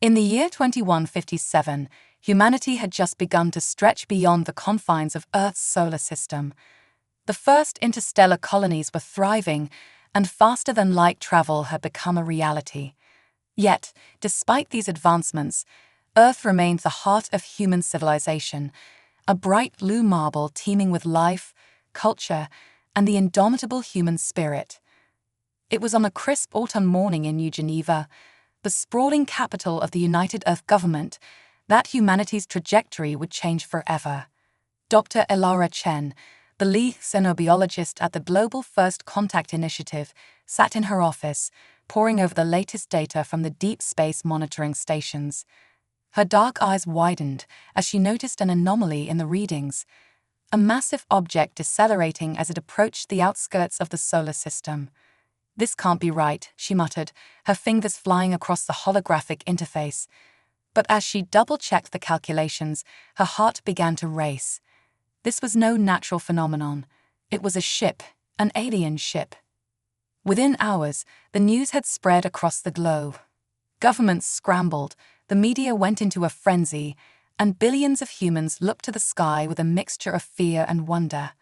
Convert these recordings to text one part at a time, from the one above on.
In the year 2157, humanity had just begun to stretch beyond the confines of Earth's solar system. The first interstellar colonies were thriving, and faster-than-light travel had become a reality. Yet, despite these advancements, Earth remained the heart of human civilization, a bright blue marble teeming with life, culture, and the indomitable human spirit. It was on a crisp autumn morning in New Geneva, the sprawling capital of the United Earth Government, that humanity's trajectory would change forever. Dr. Elara Chen, the lead xenobiologist at the Global First Contact Initiative, sat in her office, poring over the latest data from the deep space monitoring stations. Her dark eyes widened as she noticed an anomaly in the readings, a massive object decelerating as it approached the outskirts of the solar system. "This can't be right," she muttered, her fingers flying across the holographic interface. But as she double-checked the calculations, her heart began to race. This was no natural phenomenon. It was a ship, an alien ship. Within hours, the news had spread across the globe. Governments scrambled, the media went into a frenzy, and billions of humans looked to the sky with a mixture of fear and wonder.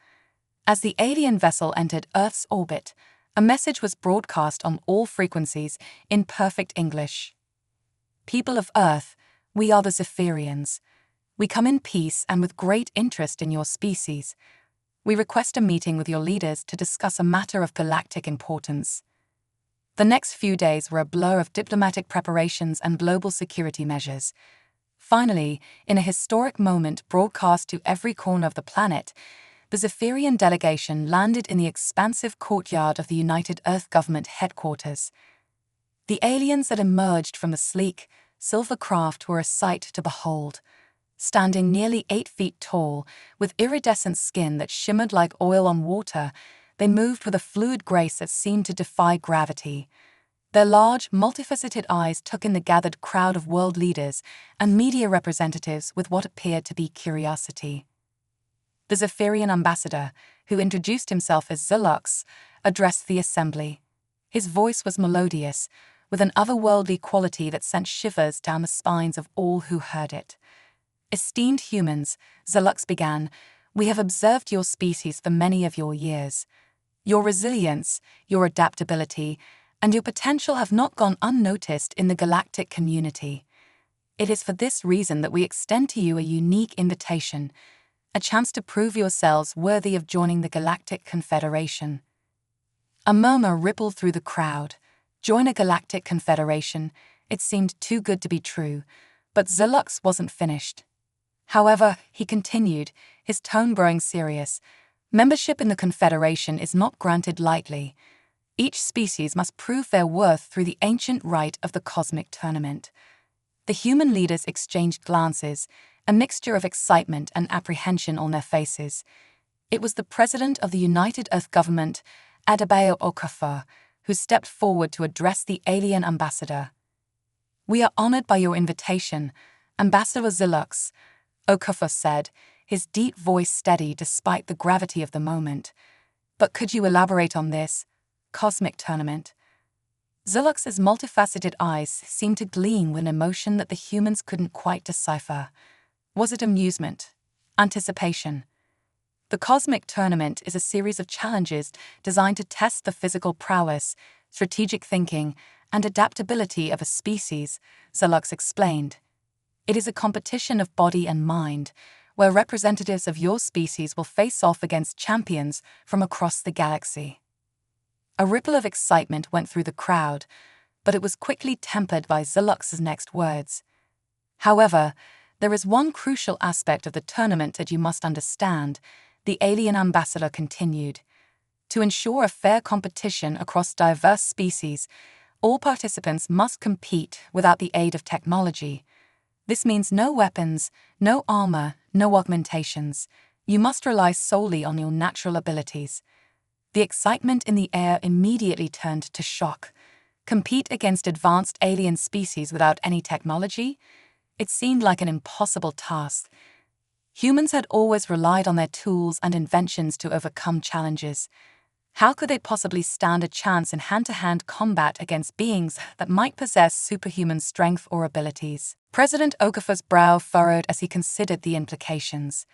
As the alien vessel entered Earth's orbit, a message was broadcast on all frequencies in perfect English. "People of Earth, we are the Zephyrians. We come in peace and with great interest in your species. We request a meeting with your leaders to discuss a matter of galactic importance." The next few days were a blur of diplomatic preparations and global security measures. Finally, in a historic moment broadcast to every corner of the planet, the Zephyrian delegation landed in the expansive courtyard of the United Earth Government headquarters. The aliens that emerged from the sleek, silver craft were a sight to behold. Standing nearly 8 feet tall, with iridescent skin that shimmered like oil on water, they moved with a fluid grace that seemed to defy gravity. Their large, multifaceted eyes took in the gathered crowd of world leaders and media representatives with what appeared to be curiosity. The Zephyrian ambassador, who introduced himself as Zilux, addressed the assembly. His voice was melodious, with an otherworldly quality that sent shivers down the spines of all who heard it. "Esteemed humans," Zilux began, "we have observed your species for many of your years. Your resilience, your adaptability, and your potential have not gone unnoticed in the galactic community. It is for this reason that we extend to you a unique invitation, a chance to prove yourselves worthy of joining the Galactic Confederation." A murmur rippled through the crowd. Join a Galactic Confederation? It seemed too good to be true, but Zilux wasn't finished. However, he continued, his tone growing serious. "Membership in the Confederation is not granted lightly. Each species must prove their worth through the ancient rite of the cosmic tournament." The human leaders exchanged glances, a mixture of excitement and apprehension on their faces. It was the president of the United Earth Government, Adebayo Okafor, who stepped forward to address the alien ambassador. "We are honored by your invitation, Ambassador Zilux," Okafor said, his deep voice steady despite the gravity of the moment. "But could you elaborate on this cosmic tournament?" Zilux's multifaceted eyes seemed to gleam with an emotion that the humans couldn't quite decipher. Was it amusement? Anticipation? The cosmic tournament is a series of challenges designed to test the physical prowess, strategic thinking, and adaptability of a species, Zilux explained. "It is a competition of body and mind, where representatives of your species will face off against champions from across the galaxy." A ripple of excitement went through the crowd, but it was quickly tempered by Zilux's next words. "However, there is one crucial aspect of the tournament that you must understand," the alien ambassador continued. "To ensure a fair competition across diverse species, all participants must compete without the aid of technology. This means no weapons, no armor, no augmentations. You must rely solely on your natural abilities." The excitement in the air immediately turned to shock. Compete against advanced alien species without any technology? It seemed like an impossible task. Humans had always relied on their tools and inventions to overcome challenges. How could they possibly stand a chance in hand-to-hand combat against beings that might possess superhuman strength or abilities? President Okafor's brow furrowed as he considered the implications.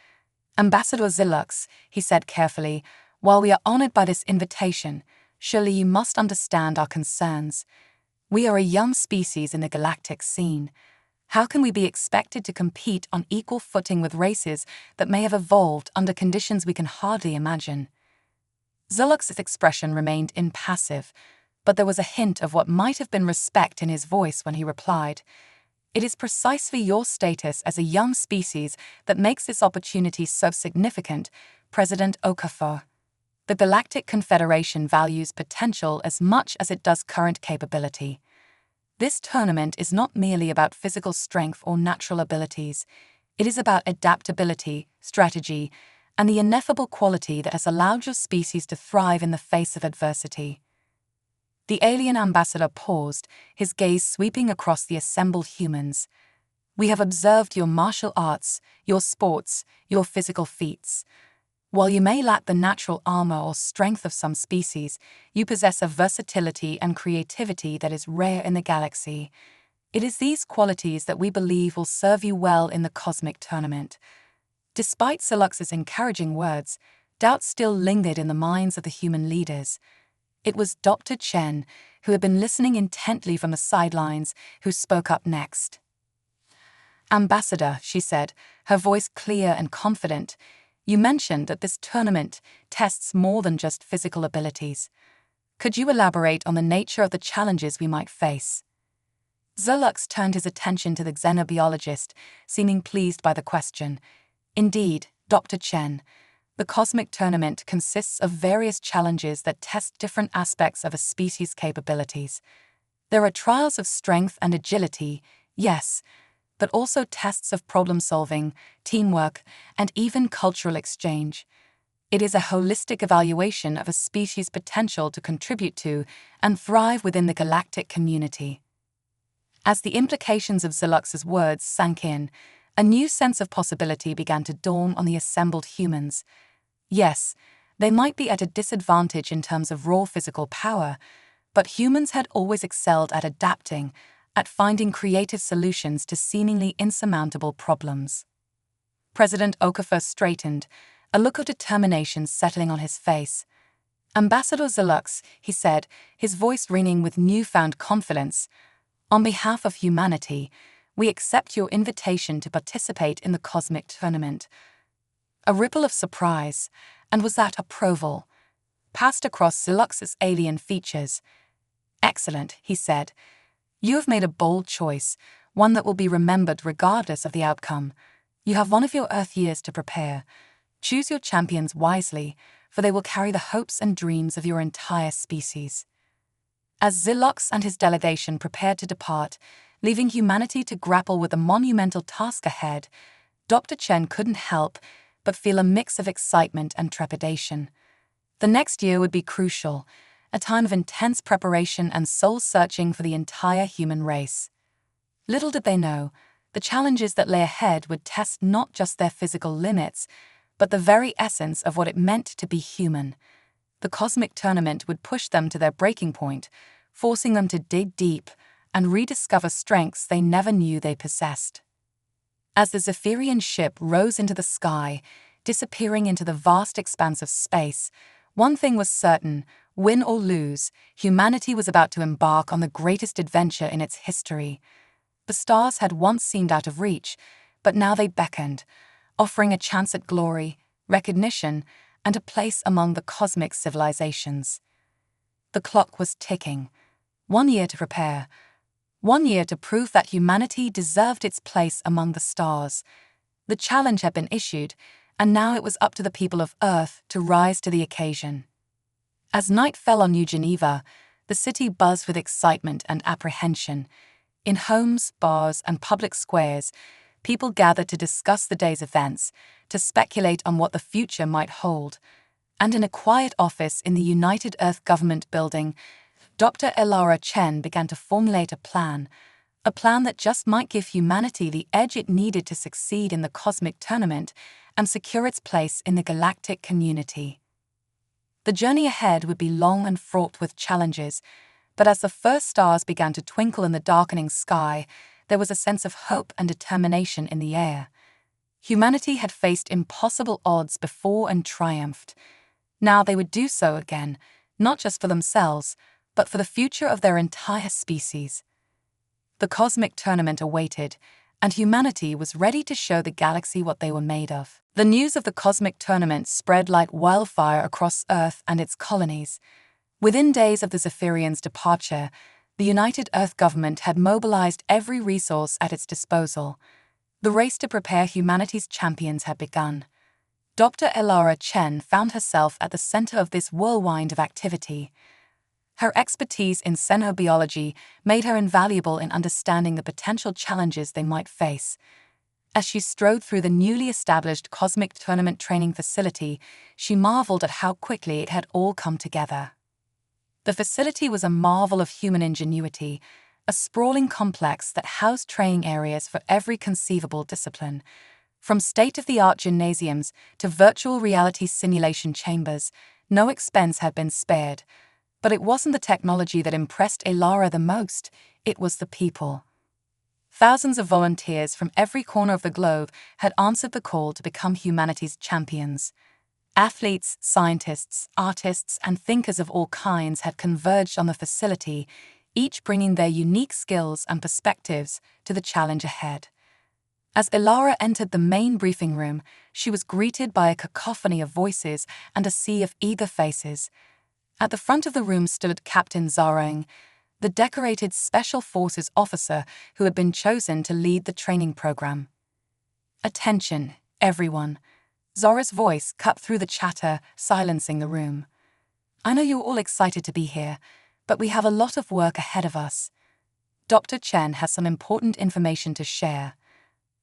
Ambassador Zilux, he said carefully, while we are honored by this invitation, surely you must understand our concerns. We are a young species in the galactic scene. How can we be expected to compete on equal footing with races that may have evolved under conditions we can hardly imagine? Zulux's expression remained impassive, but there was a hint of what might have been respect in his voice when he replied, "It is precisely your status as a young species that makes this opportunity so significant, President Okafor. The Galactic Confederation values potential as much as it does current capability. This tournament is not merely about physical strength or natural abilities. It is about adaptability, strategy, and the ineffable quality that has allowed your species to thrive in the face of adversity." The alien ambassador paused, his gaze sweeping across the assembled humans. "We have observed your martial arts, your sports, your physical feats. While you may lack the natural armor or strength of some species, you possess a versatility and creativity that is rare in the galaxy. It is these qualities that we believe will serve you well in the cosmic tournament." Despite Zilux's encouraging words, doubt still lingered in the minds of the human leaders. It was Dr. Chen, who had been listening intently from the sidelines, who spoke up next. "Ambassador," she said, her voice clear and confident, "you mentioned that this tournament tests more than just physical abilities. Could you elaborate on the nature of the challenges we might face?" Zilux turned his attention to the xenobiologist, seeming pleased by the question. "Indeed, Dr. Chen, the cosmic tournament consists of various challenges that test different aspects of a species' capabilities. There are trials of strength and agility, yes, but also tests of problem-solving, teamwork, and even cultural exchange. It is a holistic evaluation of a species' potential to contribute to and thrive within the galactic community." As the implications of Zilux's words sank in, a new sense of possibility began to dawn on the assembled humans. Yes, they might be at a disadvantage in terms of raw physical power, but humans had always excelled at adapting, at finding creative solutions to seemingly insurmountable problems. President Okafor straightened, a look of determination settling on his face. "Ambassador Zilux," he said, his voice ringing with newfound confidence, "on behalf of humanity, we accept your invitation to participate in the cosmic tournament." A ripple of surprise, and was that approval, passed across Zilux's alien features. "Excellent," he said. "You have made a bold choice, one that will be remembered regardless of the outcome. You have one of your Earth years to prepare. Choose your champions wisely, for they will carry the hopes and dreams of your entire species." As Zilux and his delegation prepared to depart, leaving humanity to grapple with the monumental task ahead, Dr. Chen couldn't help but feel a mix of excitement and trepidation. The next year would be crucial, a time of intense preparation and soul-searching for the entire human race. Little did they know, the challenges that lay ahead would test not just their physical limits, but the very essence of what it meant to be human. The cosmic tournament would push them to their breaking point, forcing them to dig deep and rediscover strengths they never knew they possessed. As the Zephyrian ship rose into the sky, disappearing into the vast expanse of space, one thing was certain: win or lose, humanity was about to embark on the greatest adventure in its history. The stars had once seemed out of reach, but now they beckoned, offering a chance at glory, recognition, and a place among the cosmic civilizations. The clock was ticking. 1 year to prepare. 1 year to prove that humanity deserved its place among the stars. The challenge had been issued, and now it was up to the people of Earth to rise to the occasion. As night fell on New Geneva, the city buzzed with excitement and apprehension. In homes, bars, and public squares, people gathered to discuss the day's events, to speculate on what the future might hold. And in a quiet office in the United Earth Government building, Dr. Elara Chen began to formulate a plan that just might give humanity the edge it needed to succeed in the cosmic tournament and secure its place in the galactic community. The journey ahead would be long and fraught with challenges, but as the first stars began to twinkle in the darkening sky, there was a sense of hope and determination in the air. Humanity had faced impossible odds before and triumphed. Now they would do so again, not just for themselves, but for the future of their entire species. The cosmic tournament awaited, and humanity was ready to show the galaxy what they were made of. The news of the cosmic tournament spread like wildfire across Earth and its colonies. Within days of the Zephyrians' departure, the United Earth government had mobilized every resource at its disposal. The race to prepare humanity's champions had begun. Dr. Elara Chen found herself at the center of this whirlwind of activity. Her expertise in xenobiology made her invaluable in understanding the potential challenges they might face. As she strode through the newly established Cosmic Tournament training facility, she marveled at how quickly it had all come together. The facility was a marvel of human ingenuity, a sprawling complex that housed training areas for every conceivable discipline. From state-of-the-art gymnasiums to virtual reality simulation chambers, no expense had been spared. But it wasn't the technology that impressed Elara the most, it was the people. Thousands of volunteers from every corner of the globe had answered the call to become humanity's champions. Athletes, scientists, artists, and thinkers of all kinds had converged on the facility, each bringing their unique skills and perspectives to the challenge ahead. As Elara entered the main briefing room, she was greeted by a cacophony of voices and a sea of eager faces. At the front of the room stood Captain Zarang, the decorated Special Forces officer who had been chosen to lead the training program. "Attention, everyone." Zora's voice cut through the chatter, silencing the room. "I know you're all excited to be here, but we have a lot of work ahead of us. Dr. Chen has some important information to share."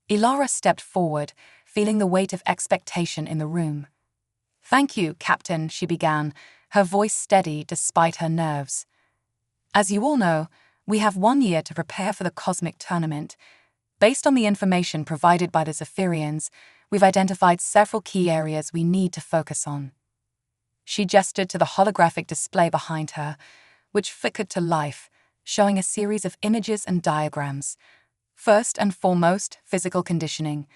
Elara stepped forward, feeling the weight of expectation in the room. "Thank you, Captain," she began, her voice steady despite her nerves. "As you all know, we have 1 year to prepare for the Cosmic Tournament. Based on the information provided by the Zephyrians, we've identified several key areas we need to focus on." She gestured to the holographic display behind her, which flickered to life, showing a series of images and diagrams. First and foremost, physical conditioning.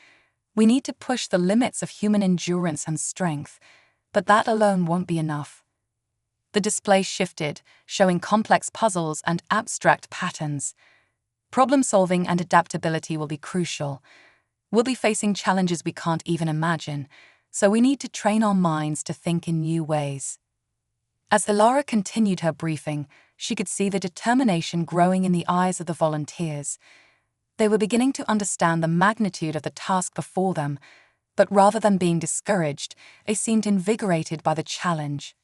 We need to push the limits of human endurance and strength, but that alone won't be enough. The display shifted, showing complex puzzles and abstract patterns. Problem-solving and adaptability will be crucial. We'll be facing challenges we can't even imagine, so we need to train our minds to think in new ways. As Elara continued her briefing, she could see the determination growing in the eyes of the volunteers. They were beginning to understand the magnitude of the task before them, but rather than being discouraged, they seemed invigorated by the challenge.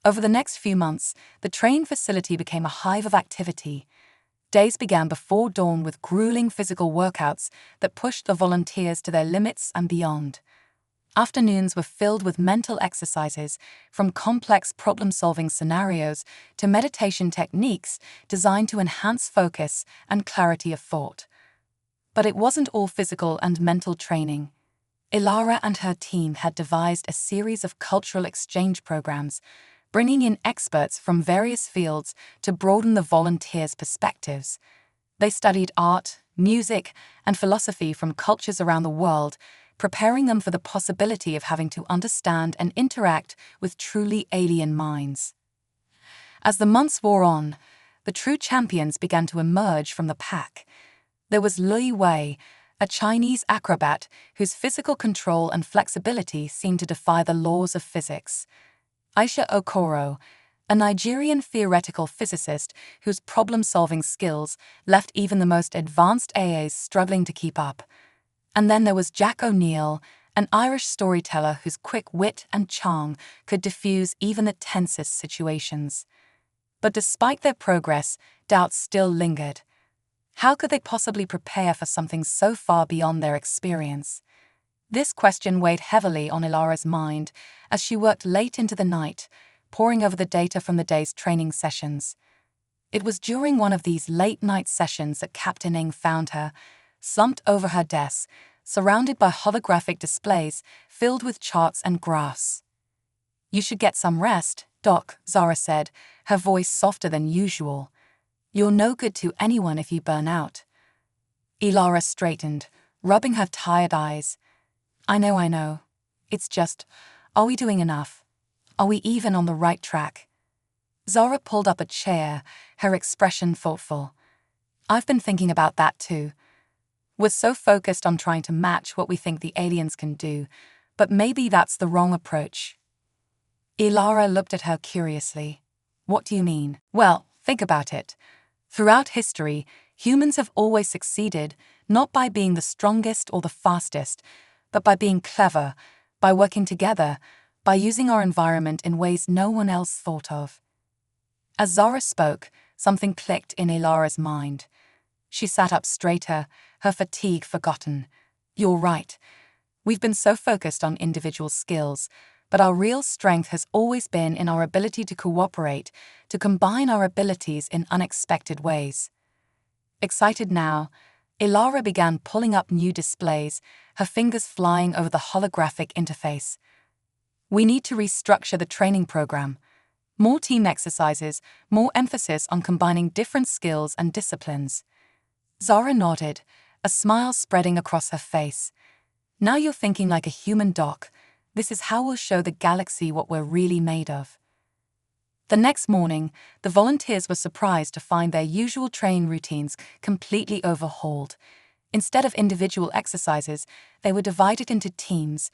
Over the next few months, the training facility became a hive of activity. Days began before dawn with grueling physical workouts that pushed the volunteers to their limits and beyond. Afternoons were filled with mental exercises, from complex problem-solving scenarios to meditation techniques designed to enhance focus and clarity of thought. But it wasn't all physical and mental training. Elara and her team had devised a series of cultural exchange programs, bringing in experts from various fields to broaden the volunteers' perspectives. They studied art, music, and philosophy from cultures around the world, preparing them for the possibility of having to understand and interact with truly alien minds. As the months wore on, the true champions began to emerge from the pack. There was Lui Wei, a Chinese acrobat whose physical control and flexibility seemed to defy the laws of physics. Aisha Okoro, a Nigerian theoretical physicist whose problem-solving skills left even the most advanced AAs struggling to keep up. And then there was Jack O'Neill, an Irish storyteller whose quick wit and charm could diffuse even the tensest situations. But despite their progress, doubts still lingered. How could they possibly prepare for something so far beyond their experience? This question weighed heavily on Elara's mind as she worked late into the night, poring over the data from the day's training sessions. It was during one of these late-night sessions that Captain Ng found her, slumped over her desk, surrounded by holographic displays filled with charts and graphs. You should get some rest, Doc, Zara said, her voice softer than usual. You're no good to anyone if you burn out. Ilara straightened, rubbing her tired eyes. I know. It's just, are we doing enough? Are we even on the right track? Zara pulled up a chair, her expression thoughtful. I've been thinking about that too. We're so focused on trying to match what we think the aliens can do, but maybe that's the wrong approach. Ilara looked at her curiously. What do you mean? Well, think about it. Throughout history, humans have always succeeded, not by being the strongest or the fastest, but by being clever, by working together, by using our environment in ways no one else thought of. As Zara spoke, something clicked in Ilara's mind. She sat up straighter, her fatigue forgotten. You're right. We've been so focused on individual skills, but our real strength has always been in our ability to cooperate, to combine our abilities in unexpected ways. Excited now, Ilara began pulling up new displays, her fingers flying over the holographic interface. We need to restructure the training program. More team exercises, more emphasis on combining different skills and disciplines. Zara nodded, a smile spreading across her face. Now you're thinking like a human, Doc. This is how we'll show the galaxy what we're really made of. The next morning, the volunteers were surprised to find their usual training routines completely overhauled. Instead of individual exercises, they were divided into teams,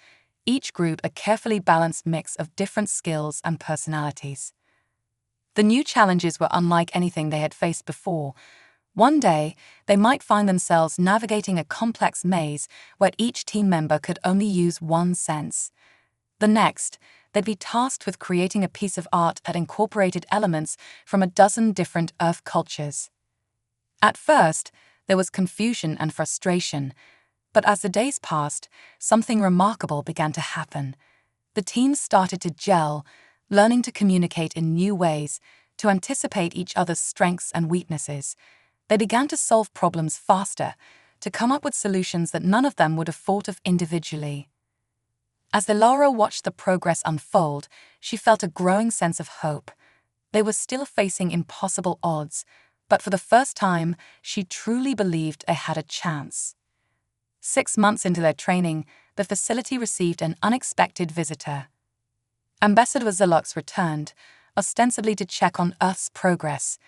each group a carefully balanced mix of different skills and personalities. The new challenges were unlike anything they had faced before. One day, they might find themselves navigating a complex maze where each team member could only use one sense. The next, they'd be tasked with creating a piece of art that incorporated elements from a dozen different Earth cultures. At first, there was confusion and frustration, but as the days passed, something remarkable began to happen. The teams started to gel, learning to communicate in new ways, to anticipate each other's strengths and weaknesses. They began to solve problems faster, to come up with solutions that none of them would have thought of individually. As Ilara watched the progress unfold, she felt a growing sense of hope. They were still facing impossible odds, but for the first time, she truly believed they had a chance. 6 months into their training, the facility received an unexpected visitor. Ambassador Zilux returned, ostensibly to check on Earth's progress.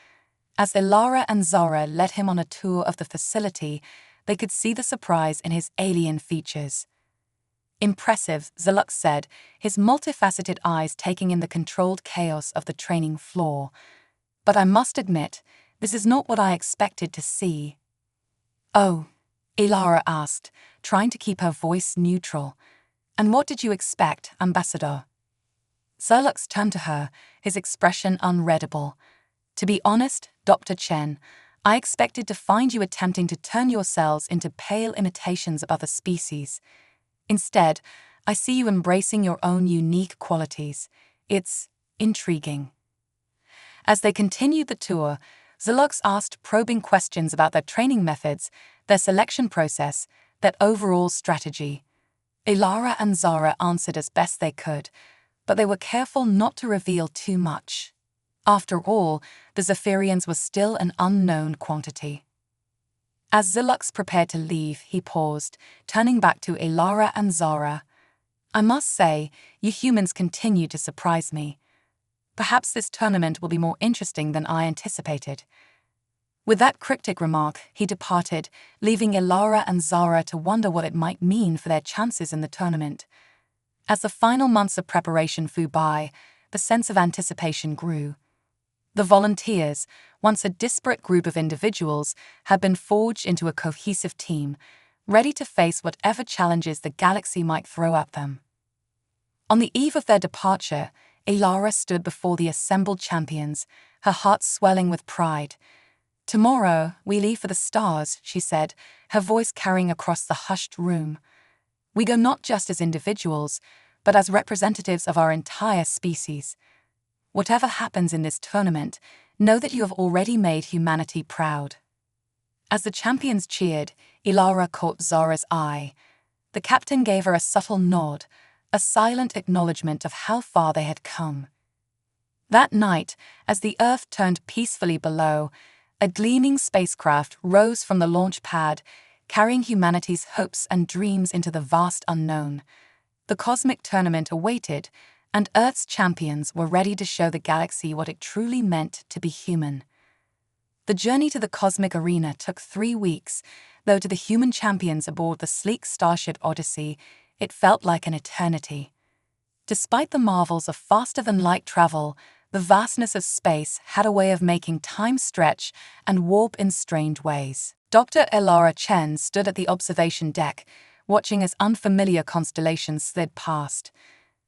As Ilara and Zara led him on a tour of the facility, they could see the surprise in his alien features. Impressive, Zilux said, his multifaceted eyes taking in the controlled chaos of the training floor. But I must admit, this is not what I expected to see. Oh, Ilara asked, trying to keep her voice neutral. And what did you expect, Ambassador? Zilux turned to her, his expression unreadable. To be honest, Dr. Chen, I expected to find you attempting to turn your cells into pale imitations of other species. Instead, I see you embracing your own unique qualities. It's intriguing. As they continued the tour, Zilux asked probing questions about their training methods, their selection process, their overall strategy. Ilara and Zara answered as best they could, but they were careful not to reveal too much. After all, the Zephyrians were still an unknown quantity. As Zilux prepared to leave, he paused, turning back to Ilara and Zara. I must say, you humans continue to surprise me. Perhaps this tournament will be more interesting than I anticipated. With that cryptic remark, he departed, leaving Ilara and Zara to wonder what it might mean for their chances in the tournament. As the final months of preparation flew by, the sense of anticipation grew. The volunteers, once a disparate group of individuals, had been forged into a cohesive team, ready to face whatever challenges the galaxy might throw at them. On the eve of their departure, Ilara stood before the assembled champions, her heart swelling with pride. Tomorrow, we leave for the stars, she said, her voice carrying across the hushed room. We go not just as individuals, but as representatives of our entire species. Whatever happens in this tournament, know that you have already made humanity proud. As the champions cheered, Ilara caught Zara's eye. The captain gave her a subtle nod, a silent acknowledgement of how far they had come. That night, as the Earth turned peacefully below, a gleaming spacecraft rose from the launch pad, carrying humanity's hopes and dreams into the vast unknown. The cosmic tournament awaited, and Earth's champions were ready to show the galaxy what it truly meant to be human. The journey to the cosmic arena took 3 weeks, though to the human champions aboard the sleek Starship Odyssey, it felt like an eternity. Despite the marvels of faster-than-light travel, the vastness of space had a way of making time stretch and warp in strange ways. Dr. Elara Chen stood at the observation deck, watching as unfamiliar constellations slid past.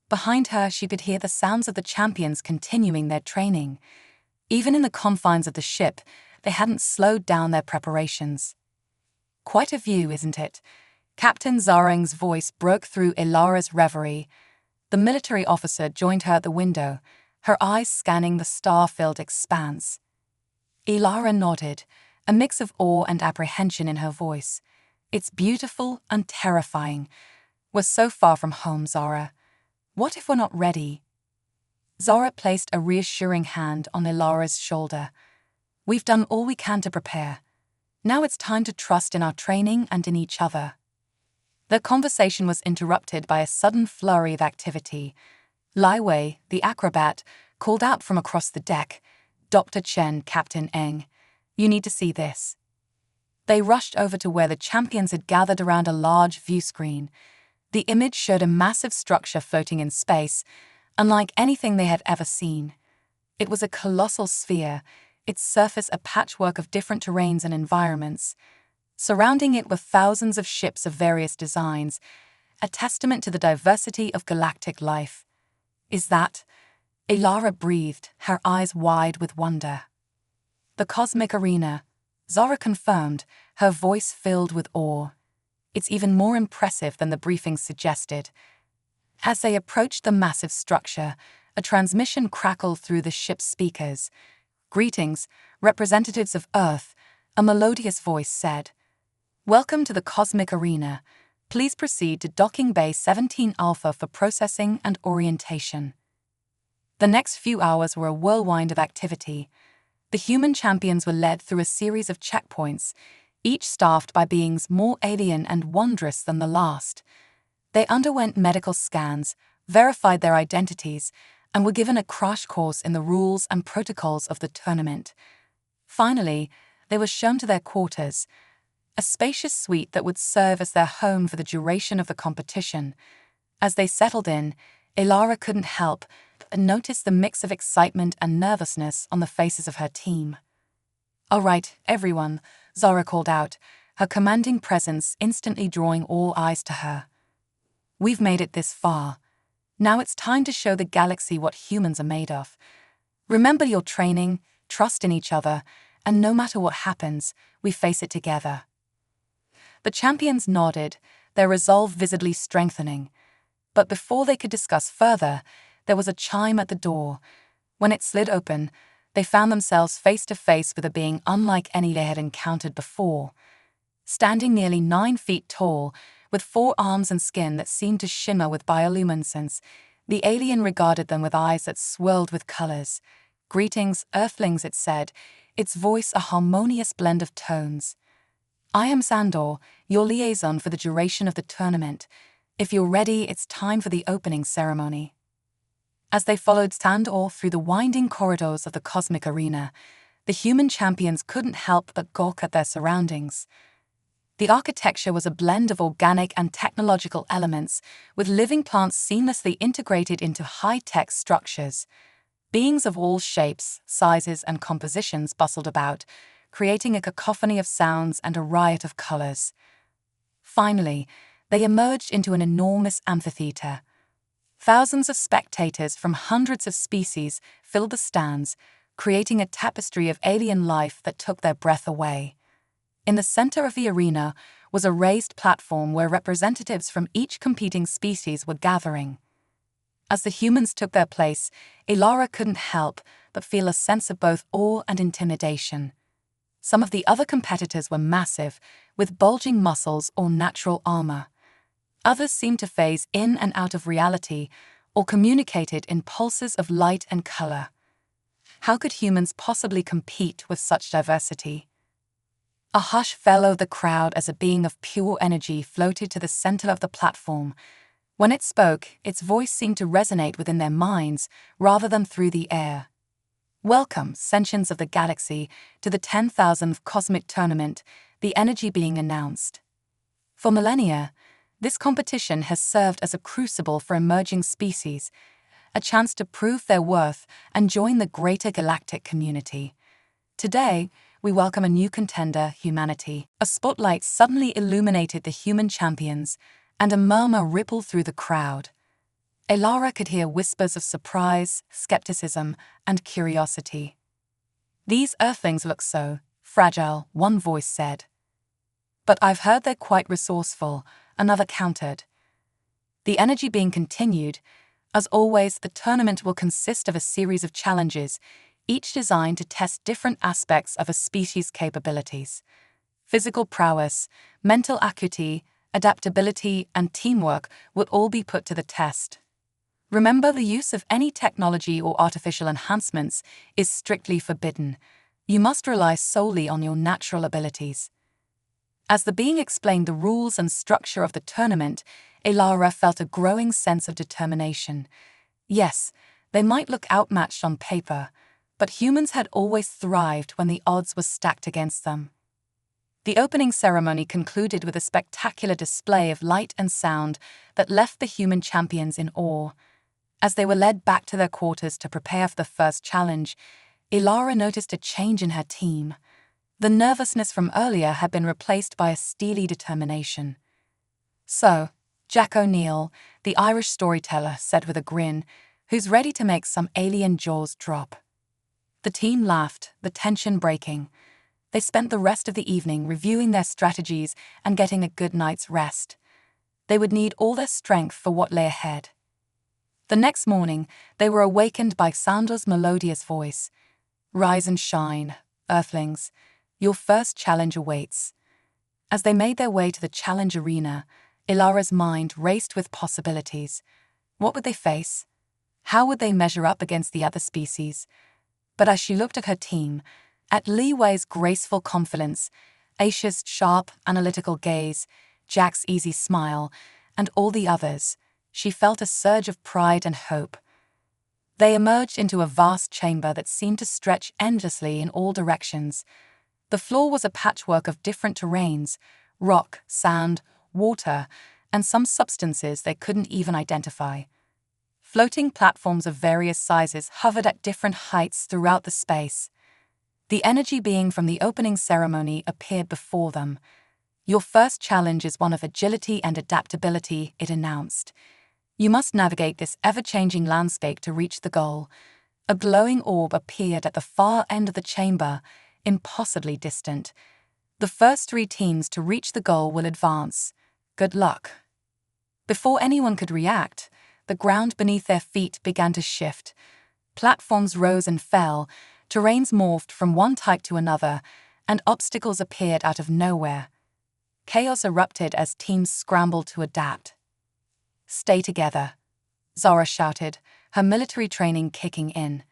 Behind her, she could hear the sounds of the champions continuing their training. Even in the confines of the ship, they hadn't slowed down their preparations. "Quite a view, isn't it?" Captain Zarang's voice broke through Elara's reverie. The military officer joined her at the window, her eyes scanning the star-filled expanse. Elara nodded, a mix of awe and apprehension in her voice. "It's beautiful and terrifying. We're so far from home, Zara. What if we're not ready?" Zara placed a reassuring hand on Elara's shoulder. "We've done all we can to prepare. Now it's time to trust in our training and in each other." The conversation was interrupted by a sudden flurry of activity. Lai Wei, the acrobat, called out from across the deck, "Dr. Chen, Captain Eng, you need to see this." They rushed over to where the champions had gathered around a large view screen. The image showed a massive structure floating in space, unlike anything they had ever seen. It was a colossal sphere, its surface a patchwork of different terrains and environments. Surrounding it were thousands of ships of various designs, a testament to the diversity of galactic life. "Is that?" Elara breathed, her eyes wide with wonder. "The cosmic arena," Zara confirmed, her voice filled with awe. "It's even more impressive than the briefing suggested." As they approached the massive structure, a transmission crackled through the ship's speakers. "Greetings, representatives of Earth," a melodious voice said. "Welcome to the cosmic arena. Please proceed to Docking Bay 17 Alpha for processing and orientation." The next few hours were a whirlwind of activity. The human champions were led through a series of checkpoints, each staffed by beings more alien and wondrous than the last. They underwent medical scans, verified their identities, and were given a crash course in the rules and protocols of the tournament. Finally, they were shown to their quarters, a spacious suite that would serve as their home for the duration of the competition. As they settled in, Elara couldn't help but notice the mix of excitement and nervousness on the faces of her team. "All right, everyone," Zara called out, her commanding presence instantly drawing all eyes to her. "We've made it this far. Now it's time to show the galaxy what humans are made of. Remember your training, trust in each other, and no matter what happens, we face it together." The champions nodded, their resolve visibly strengthening. But before they could discuss further, there was a chime at the door. When it slid open, they found themselves face to face with a being unlike any they had encountered before. Standing nearly 9 feet tall, with 4 arms and skin that seemed to shimmer with bioluminescence, the alien regarded them with eyes that swirled with colors. "Greetings, Earthlings," it said, its voice a harmonious blend of tones. "I am Sandor, your liaison for the duration of the tournament. If you're ready, it's time for the opening ceremony." As they followed Sandor through the winding corridors of the cosmic arena, the human champions couldn't help but gawk at their surroundings. The architecture was a blend of organic and technological elements, with living plants seamlessly integrated into high-tech structures. Beings of all shapes, sizes, and compositions bustled about, creating a cacophony of sounds and a riot of colors. Finally, they emerged into an enormous amphitheater. Thousands of spectators from hundreds of species filled the stands, creating a tapestry of alien life that took their breath away. In the center of the arena was a raised platform where representatives from each competing species were gathering. As the humans took their place, Elara couldn't help but feel a sense of both awe and intimidation. Some of the other competitors were massive, with bulging muscles or natural armor. Others seemed to phase in and out of reality or communicated in pulses of light and color. How could humans possibly compete with such diversity? A hush fell over the crowd as a being of pure energy floated to the center of the platform. When it spoke, its voice seemed to resonate within their minds rather than through the air. Welcome, sentients of the galaxy, to the 10,000th Cosmic Tournament, the energy being announced. For millennia, this competition has served as a crucible for emerging species, a chance to prove their worth and join the greater galactic community. Today, we welcome a new contender, humanity. A spotlight suddenly illuminated the human champions, and a murmur rippled through the crowd. Elara could hear whispers of surprise, skepticism, and curiosity. "These Earthlings look so fragile," one voice said. "But I've heard they're quite resourceful," another countered. The energy being continued. As always, the tournament will consist of a series of challenges, each designed to test different aspects of a species' capabilities. Physical prowess, mental acuity, adaptability, and teamwork will all be put to the test. Remember, the use of any technology or artificial enhancements is strictly forbidden. You must rely solely on your natural abilities. As the being explained the rules and structure of the tournament, Elara felt a growing sense of determination. Yes, they might look outmatched on paper, but humans had always thrived when the odds were stacked against them. The opening ceremony concluded with a spectacular display of light and sound that left the human champions in awe. As they were led back to their quarters to prepare for the first challenge, Elara noticed a change in her team. The nervousness from earlier had been replaced by a steely determination. "So, Jack O'Neill, the Irish storyteller, said with a grin, who's ready to make some alien jaws drop." The team laughed, the tension breaking. They spent the rest of the evening reviewing their strategies and getting a good night's rest. They would need all their strength for what lay ahead. The next morning, they were awakened by Sandra's melodious voice. "Rise and shine, Earthlings. Your first challenge awaits." As they made their way to the challenge arena, Elara's mind raced with possibilities. What would they face? How would they measure up against the other species? But as she looked at her team, at Li Wei's graceful confidence, Aisha's sharp, analytical gaze, Jack's easy smile, and all the others, she felt a surge of pride and hope. They emerged into a vast chamber that seemed to stretch endlessly in all directions. The floor was a patchwork of different terrains: rock, sand, water, and some substances they couldn't even identify. Floating platforms of various sizes hovered at different heights throughout the space. The energy being from the opening ceremony appeared before them. "Your first challenge is one of agility and adaptability," it announced. "You must navigate this ever-changing landscape to reach the goal." A glowing orb appeared at the far end of the chamber, impossibly distant. "The first 3 teams to reach the goal will advance. Good luck." Before anyone could react, the ground beneath their feet began to shift. Platforms rose and fell, terrains morphed from one type to another, and obstacles appeared out of nowhere. Chaos erupted as teams scrambled to adapt. "Stay together," Zara shouted, her military training kicking in.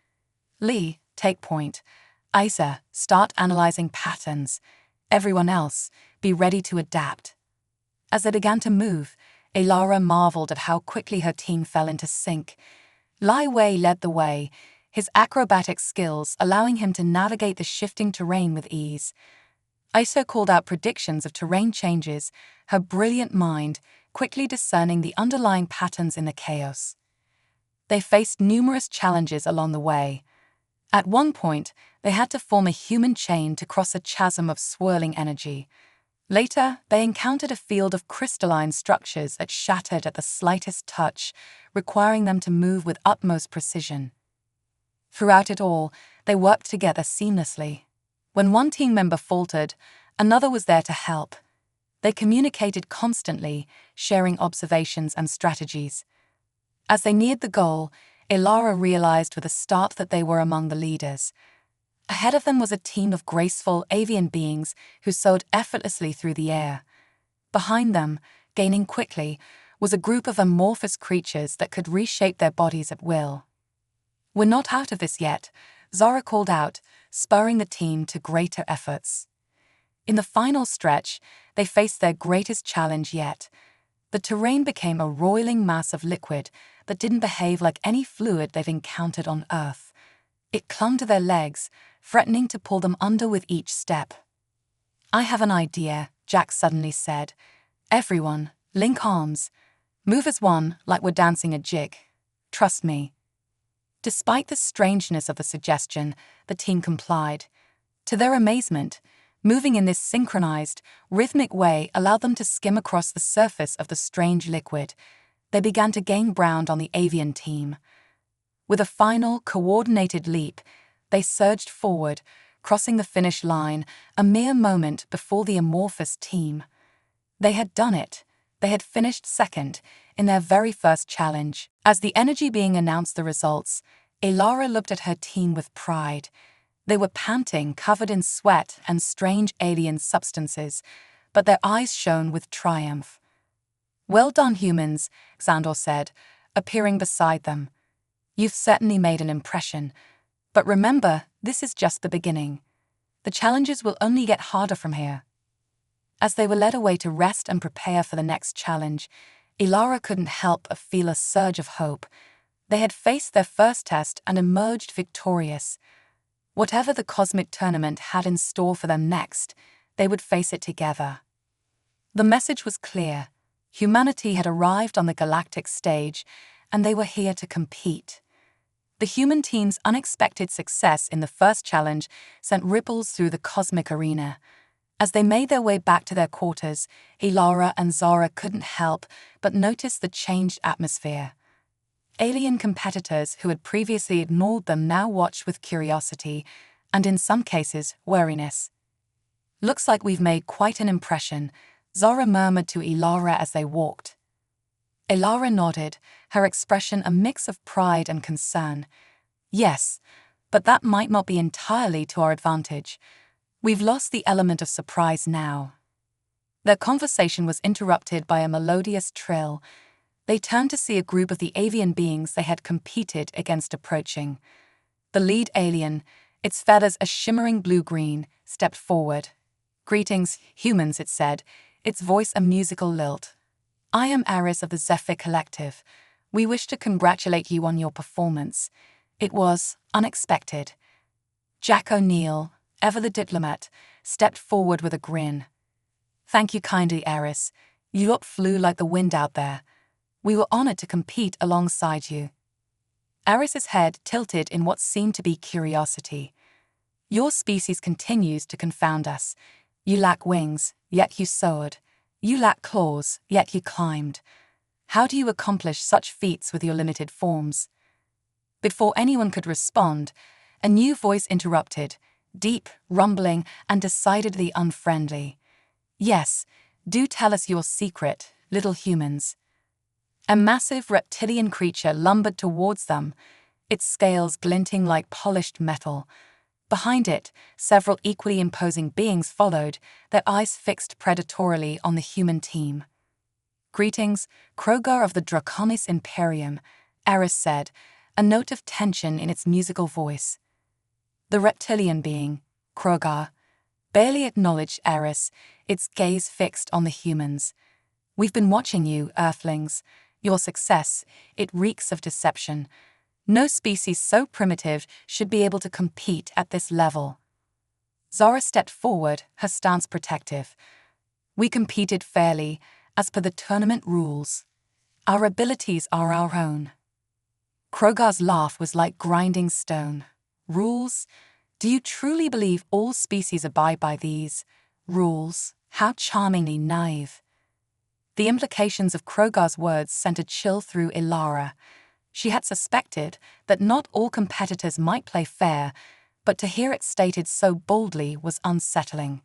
"Lee, take point. Isa, start analyzing patterns. Everyone else, be ready to adapt." As they began to move, Elara marveled at how quickly her team fell into sync. Li Wei led the way, his acrobatic skills allowing him to navigate the shifting terrain with ease. Isa called out predictions of terrain changes, her brilliant mind quickly discerning the underlying patterns in the chaos. They faced numerous challenges along the way. At one point, they had to form a human chain to cross a chasm of swirling energy. Later, they encountered a field of crystalline structures that shattered at the slightest touch, requiring them to move with utmost precision. Throughout it all, they worked together seamlessly. When one team member faltered, another was there to help. They communicated constantly, sharing observations and strategies. As they neared the goal, Elara realized with a start that they were among the leaders. Ahead of them was a team of graceful avian beings who soared effortlessly through the air. Behind them, gaining quickly, was a group of amorphous creatures that could reshape their bodies at will. "We're not out of this yet," Zara called out, spurring the team to greater efforts. In the final stretch, they faced their greatest challenge yet. The terrain became a roiling mass of liquid that didn't behave like any fluid they've encountered on Earth. It clung to their legs, threatening to pull them under with each step. "I have an idea," Jack suddenly said. "Everyone, link arms. Move as one, like we're dancing a jig. Trust me." Despite the strangeness of the suggestion, the team complied. To their amazement, moving in this synchronized, rhythmic way allowed them to skim across the surface of the strange liquid. They began to gain ground on the avian team. With a final, coordinated leap, they surged forward, crossing the finish line a mere moment before the amorphous team. They had done it. They had finished second in their very first challenge. As the energy being announced the results, Elara looked at her team with pride. They were panting, covered in sweat and strange alien substances, but their eyes shone with triumph. "Well done, humans," Xandor said, appearing beside them. "You've certainly made an impression. But remember, this is just the beginning. The challenges will only get harder from here." As they were led away to rest and prepare for the next challenge, Elara couldn't help but feel a surge of hope. They had faced their first test and emerged victorious. Whatever the cosmic tournament had in store for them next, they would face it together. The message was clear. Humanity had arrived on the galactic stage, and they were here to compete. The human team's unexpected success in the first challenge sent ripples through the cosmic arena. As they made their way back to their quarters, Elara and Zara couldn't help but notice the changed atmosphere. Alien competitors who had previously ignored them now watched with curiosity, and in some cases, wariness. "Looks like we've made quite an impression," Zara murmured to Elara as they walked. Elara nodded, her expression a mix of pride and concern. "Yes, but that might not be entirely to our advantage. We've lost the element of surprise now." Their conversation was interrupted by a melodious trill. They turned to see a group of the avian beings they had competed against approaching. The lead alien, its feathers a shimmering blue-green, stepped forward. "Greetings, humans," it said, its voice a musical lilt. "I am Aris of the Zephyr Collective. We wish to congratulate you on your performance. It was unexpected." Jack O'Neill, ever the diplomat, stepped forward with a grin. "Thank you kindly, Aris. You lot flew like the wind out there. We were honored to compete alongside you." Aris's head tilted in what seemed to be curiosity. "Your species continues to confound us. You lack wings, yet you soared. You lack claws, yet you climbed. How do you accomplish such feats with your limited forms?" Before anyone could respond, a new voice interrupted, deep, rumbling, and decidedly unfriendly. "Yes, do tell us your secret, little humans." A massive reptilian creature lumbered towards them, its scales glinting like polished metal. Behind it, several equally imposing beings followed, their eyes fixed predatorily on the human team. "Greetings, Krogar of the Draconis Imperium," Aris said, a note of tension in its musical voice. The reptilian being, Krogar, barely acknowledged Aris, its gaze fixed on the humans. "We've been watching you, Earthlings. Your success, it reeks of deception. No species so primitive should be able to compete at this level." Zara stepped forward, her stance protective. "We competed fairly, as per the tournament rules. Our abilities are our own." Krogar's laugh was like grinding stone. "Rules? Do you truly believe all species abide by these rules? How charmingly naive." The implications of Krogar's words sent a chill through Elara. She had suspected that not all competitors might play fair, but to hear it stated so boldly was unsettling.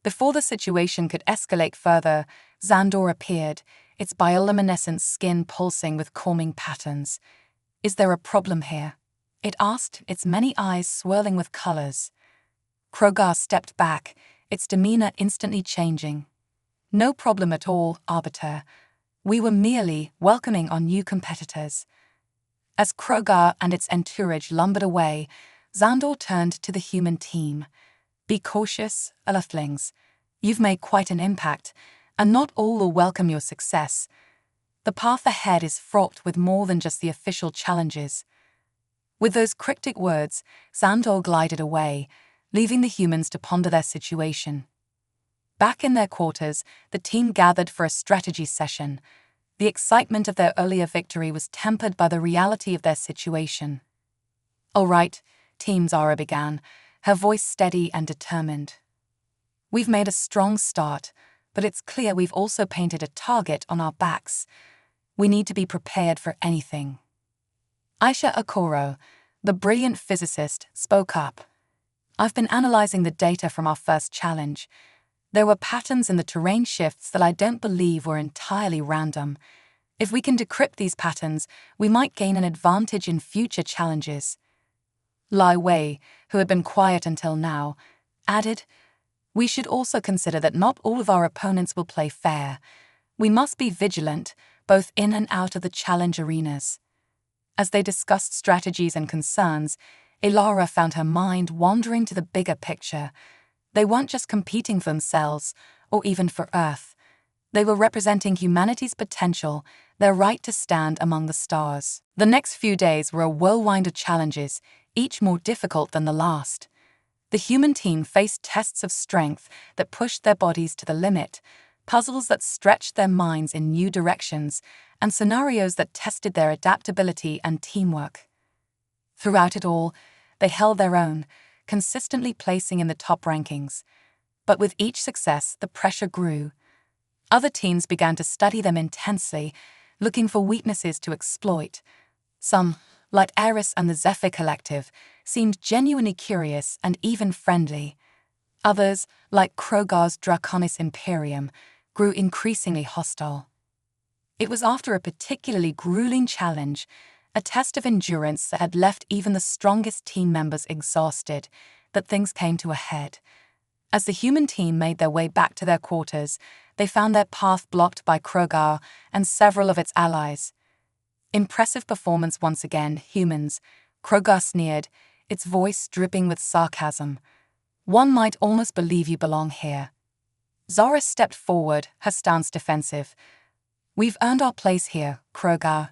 Before the situation could escalate further, Xandor appeared, its bioluminescent skin pulsing with calming patterns. "Is there a problem here?" it asked, its many eyes swirling with colors. Krogar stepped back, its demeanor instantly changing. "No problem at all, Arbiter. We were merely welcoming our new competitors. As Krogar and its entourage lumbered away, Xandor turned to the human team. Be cautious, Earthlings. You've made quite an impact, and not all will welcome your success. The path ahead is fraught with more than just the official challenges. With those cryptic words, Xandor glided away, leaving the humans to ponder their situation. Back in their quarters, the team gathered for a strategy session. The excitement of their earlier victory was tempered by the reality of their situation. "All right," Team Zara began, her voice steady and determined. "We've made a strong start, but it's clear we've also painted a target on our backs. We need to be prepared for anything." Aisha Okoro, the brilliant physicist, spoke up. "I've been analyzing the data from our first challenge. There were patterns in the terrain shifts that I don't believe were entirely random. If we can decrypt these patterns, we might gain an advantage in future challenges." Lai Wei, who had been quiet until now, added, "We should also consider that not all of our opponents will play fair. We must be vigilant, both in and out of the challenge arenas." As they discussed strategies and concerns, Elara found her mind wandering to the bigger picture. They weren't just competing for themselves, or even for Earth. They were representing humanity's potential, their right to stand among the stars. The next few days were a whirlwind of challenges, each more difficult than the last. The human team faced tests of strength that pushed their bodies to the limit, puzzles that stretched their minds in new directions, and scenarios that tested their adaptability and teamwork. Throughout it all, they held their own, consistently placing in the top rankings. But with each success, the pressure grew. Other teams began to study them intensely, looking for weaknesses to exploit. Some, like Eris and the Zephyr Collective, seemed genuinely curious and even friendly. Others, like Krogar's Draconis Imperium, grew increasingly hostile. It was after a particularly grueling challenge, a test of endurance that had left even the strongest team members exhausted, that things came to a head. As the human team made their way back to their quarters, they found their path blocked by Krogar and several of its allies. "Impressive performance once again, humans," Krogar sneered, its voice dripping with sarcasm. "One might almost believe you belong here." Zara stepped forward, her stance defensive. "We've earned our place here, Krogar.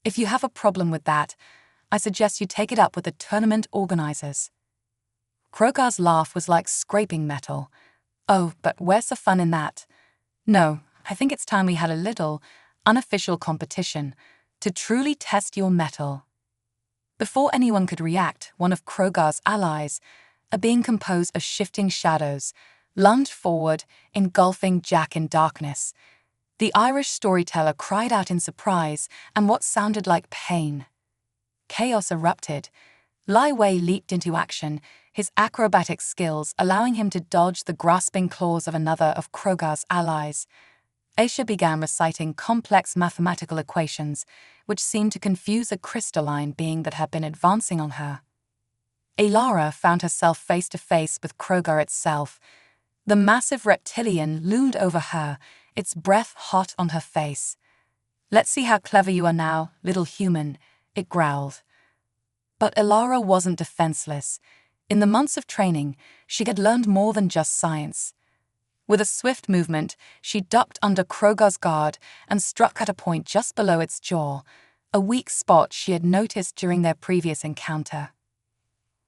If you have a problem with that, I suggest you take it up with the tournament organizers." Krogar's laugh was like scraping metal. "Oh, but where's the fun in that? No, I think it's time we had a little, unofficial competition to truly test your mettle." Before anyone could react, one of Krogar's allies, a being composed of shifting shadows, lunged forward, engulfing Jack in darkness. The Irish storyteller cried out in surprise and what sounded like pain. Chaos erupted. Lai Wei leaped into action, his acrobatic skills allowing him to dodge the grasping claws of another of Krogar's allies. Aisha began reciting complex mathematical equations, which seemed to confuse a crystalline being that had been advancing on her. Elara found herself face to face with Krogar itself. The massive reptilian loomed over her, its breath hot on her face. "Let's see how clever you are now, little human," it growled. But Elara wasn't defenseless. In the months of training, she had learned more than just science. With a swift movement, she ducked under Krogar's guard and struck at a point just below its jaw, a weak spot she had noticed during their previous encounter.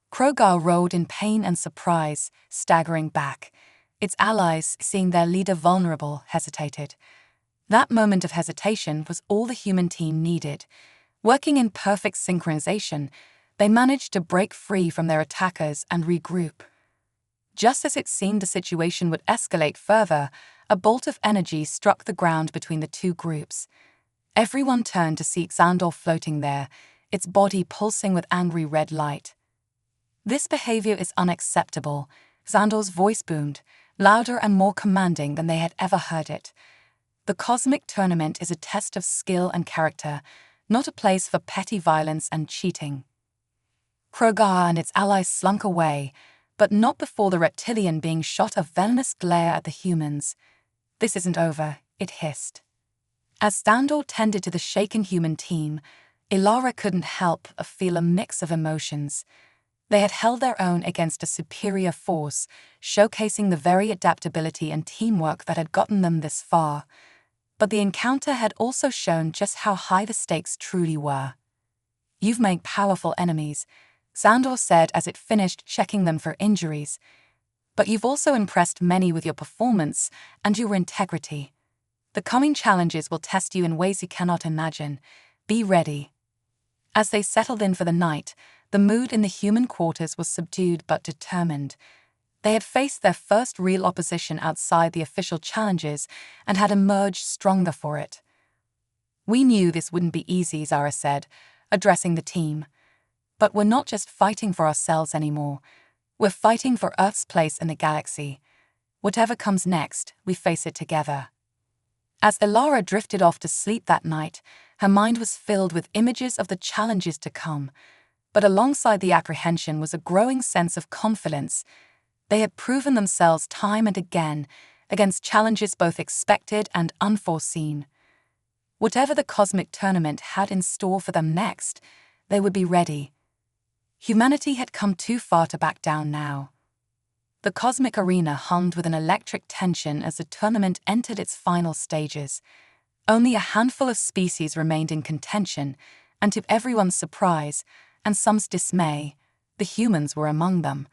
Krogar rolled in pain and surprise, staggering back. Its allies, seeing their leader vulnerable, hesitated. That moment of hesitation was all the human team needed. Working in perfect synchronization, they managed to break free from their attackers and regroup. Just as it seemed the situation would escalate further, a bolt of energy struck the ground between the two groups. Everyone turned to see Xandor floating there, its body pulsing with angry red light. "This behavior is unacceptable," Xandor's voice boomed, louder and more commanding than they had ever heard it. "The cosmic tournament is a test of skill and character, not a place for petty violence and cheating." Krogar and its allies slunk away, but not before the reptilian being shot a venomous glare at the humans. "This isn't over," it hissed. As Sandor tended to the shaken human team, Ilara couldn't help but feel a mix of emotions. They had held their own against a superior force, showcasing the very adaptability and teamwork that had gotten them this far. But the encounter had also shown just how high the stakes truly were. "You've made powerful enemies," Sandor said as it finished checking them for injuries. "But you've also impressed many with your performance and your integrity. The coming challenges will test you in ways you cannot imagine. Be ready." As they settled in for the night, the mood in the human quarters was subdued but determined. They had faced their first real opposition outside the official challenges and had emerged stronger for it. "We knew this wouldn't be easy," Zara said, addressing the team. "But we're not just fighting for ourselves anymore. We're fighting for Earth's place in the galaxy. Whatever comes next, we face it together." As Ilara drifted off to sleep that night, her mind was filled with images of the challenges to come. But alongside the apprehension was a growing sense of confidence. They had proven themselves time and again against challenges both expected and unforeseen. Whatever the cosmic tournament had in store for them next, they would be ready. Humanity had come too far to back down now. The cosmic arena hummed with an electric tension as the tournament entered its final stages. Only a handful of species remained in contention, and to everyone's surprise, and some's dismay, the humans were among them.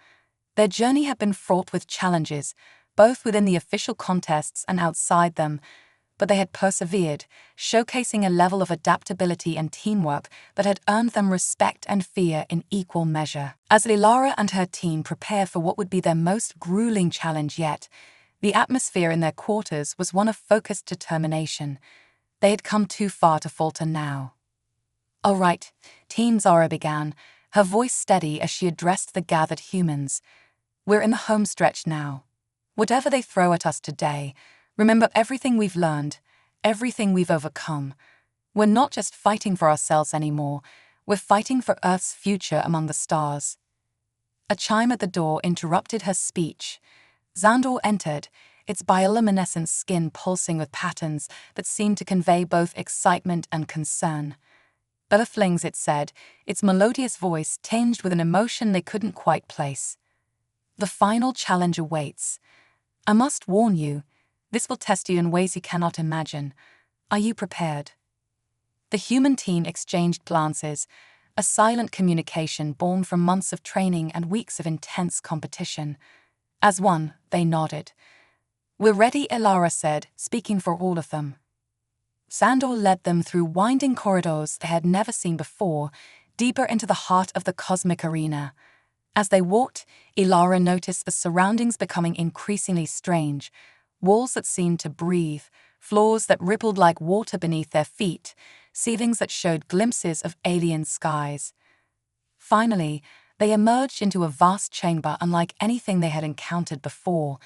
Their journey had been fraught with challenges, both within the official contests and outside them, but they had persevered, showcasing a level of adaptability and teamwork that had earned them respect and fear in equal measure. As Ilara and her team prepared for what would be their most grueling challenge yet, the atmosphere in their quarters was one of focused determination. They had come too far to falter now. "All right," Team Zara began, her voice steady as she addressed the gathered humans. "We're in the home stretch now. Whatever they throw at us today, remember everything we've learned, everything we've overcome. We're not just fighting for ourselves anymore, we're fighting for Earth's future among the stars." A chime at the door interrupted her speech. Sandor entered, its bioluminescent skin pulsing with patterns that seemed to convey both excitement and concern. "Butterflings," it said, its melodious voice tinged with an emotion they couldn't quite place. "The final challenge awaits. I must warn you, this will test you in ways you cannot imagine. Are you prepared?" The human team exchanged glances, a silent communication born from months of training and weeks of intense competition. As one, they nodded. "We're ready," Ilara said, speaking for all of them. Sandor led them through winding corridors they had never seen before, deeper into the heart of the cosmic arena. As they walked, Ilara noticed the surroundings becoming increasingly strange. Walls that seemed to breathe, floors that rippled like water beneath their feet, ceilings that showed glimpses of alien skies. Finally, they emerged into a vast chamber unlike anything they had encountered before.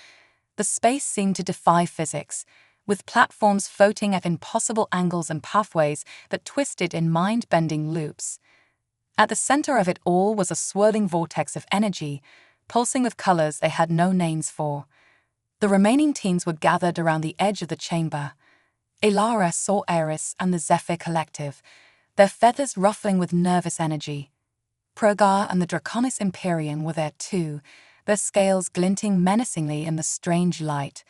The space seemed to defy physics, with platforms floating at impossible angles and pathways that twisted in mind-bending loops. At the center of it all was a swirling vortex of energy, pulsing with colors they had no names for. The remaining teams were gathered around the edge of the chamber. Ilara saw Eris and the Zephyr Collective, their feathers ruffling with nervous energy. Progar and the Draconis Imperium were there too, their scales glinting menacingly in the strange light.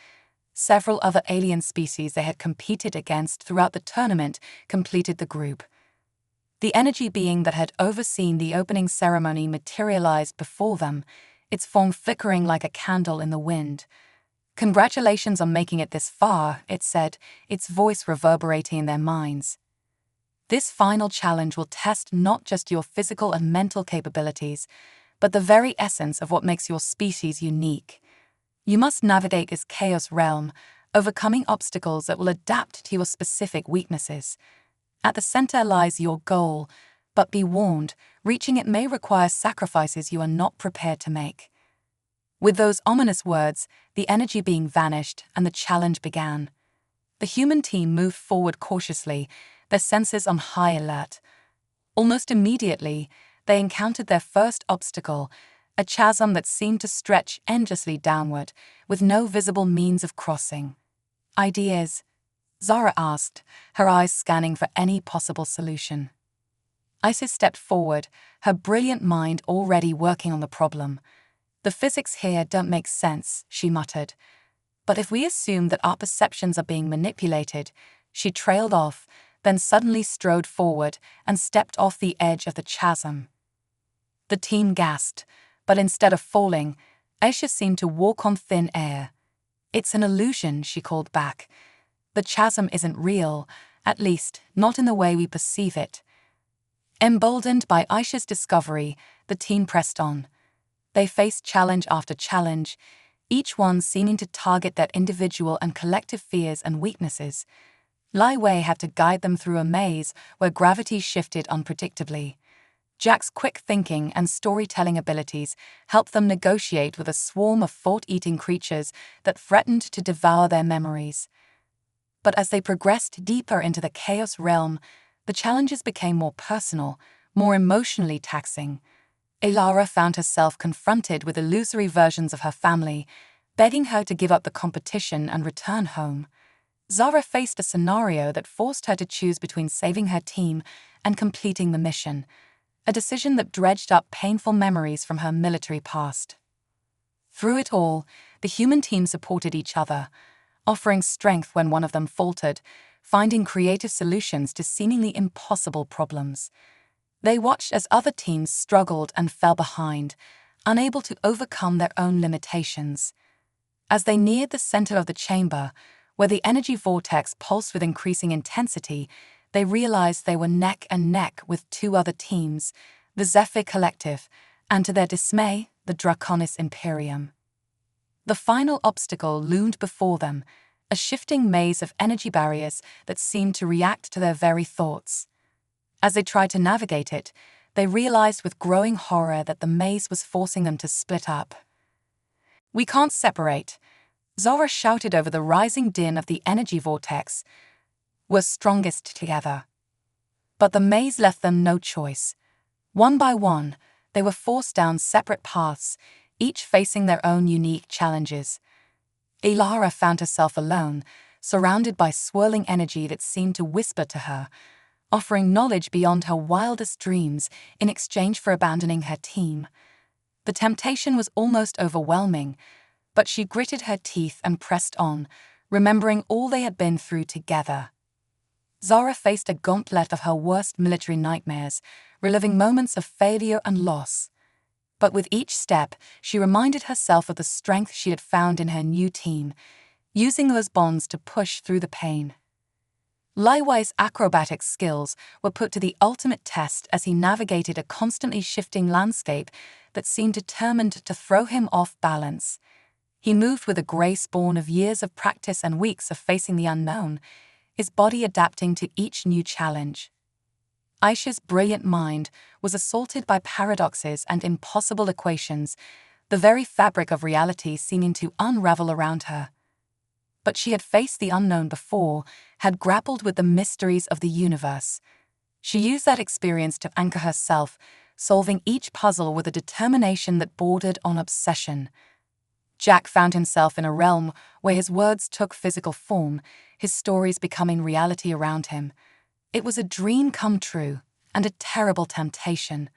Several other alien species they had competed against throughout the tournament completed the group. The energy being that had overseen the opening ceremony materialized before them, its form flickering like a candle in the wind. "Congratulations on making it this far," it said, its voice reverberating in their minds. "This final challenge will test not just your physical and mental capabilities, but the very essence of what makes your species unique. You must navigate this chaos realm, overcoming obstacles that will adapt to your specific weaknesses. At the center lies your goal, but be warned, reaching it may require sacrifices you are not prepared to make." With those ominous words, the energy being vanished and the challenge began. The human team moved forward cautiously, their senses on high alert. Almost immediately, they encountered their first obstacle, a chasm that seemed to stretch endlessly downward, with no visible means of crossing. "Ideas," Zara asked, her eyes scanning for any possible solution. Isis stepped forward, her brilliant mind already working on the problem. The physics here don't make sense, she muttered. But if we assume that our perceptions are being manipulated, she trailed off, then suddenly strode forward and stepped off the edge of the chasm. The team gasped, but instead of falling, Aisha seemed to walk on thin air. It's an illusion, she called back. The chasm isn't real, at least not in the way we perceive it. Emboldened by Aisha's discovery, the team pressed on. They faced challenge after challenge, each one seeming to target their individual and collective fears and weaknesses. Lai Wei had to guide them through a maze where gravity shifted unpredictably. Jack's quick thinking and storytelling abilities helped them negotiate with a swarm of thought-eating creatures that threatened to devour their memories. But as they progressed deeper into the chaos realm, the challenges became more personal, more emotionally taxing. Ilara found herself confronted with illusory versions of her family, begging her to give up the competition and return home. Zara faced a scenario that forced her to choose between saving her team and completing the mission, a decision that dredged up painful memories from her military past. Through it all, the human team supported each other, offering strength when one of them faltered, finding creative solutions to seemingly impossible problems. They watched as other teams struggled and fell behind, unable to overcome their own limitations. As they neared the center of the chamber, where the energy vortex pulsed with increasing intensity, they realized they were neck and neck with two other teams, the Zephyr Collective, and to their dismay, the Draconis Imperium. The final obstacle loomed before them, a shifting maze of energy barriers that seemed to react to their very thoughts. As they tried to navigate it, they realized with growing horror that the maze was forcing them to split up. "We can't separate," Zora shouted over the rising din of the energy vortex. "We're strongest together." But the maze left them no choice. One by one, they were forced down separate paths, each facing their own unique challenges. Ilara found herself alone, surrounded by swirling energy that seemed to whisper to her, offering knowledge beyond her wildest dreams in exchange for abandoning her team. The temptation was almost overwhelming, but she gritted her teeth and pressed on, remembering all they had been through together. Zara faced a gauntlet of her worst military nightmares, reliving moments of failure and loss. But with each step, she reminded herself of the strength she had found in her new team, using those bonds to push through the pain. Lai Wei's acrobatic skills were put to the ultimate test as he navigated a constantly shifting landscape that seemed determined to throw him off balance. He moved with a grace born of years of practice and weeks of facing the unknown, his body adapting to each new challenge. Aisha's brilliant mind was assaulted by paradoxes and impossible equations, the very fabric of reality seeming to unravel around her. But she had faced the unknown before, had grappled with the mysteries of the universe. She used that experience to anchor herself, solving each puzzle with a determination that bordered on obsession. Jack found himself in a realm where his words took physical form, his stories becoming reality around him. It was a dream come true, and a terrible temptation.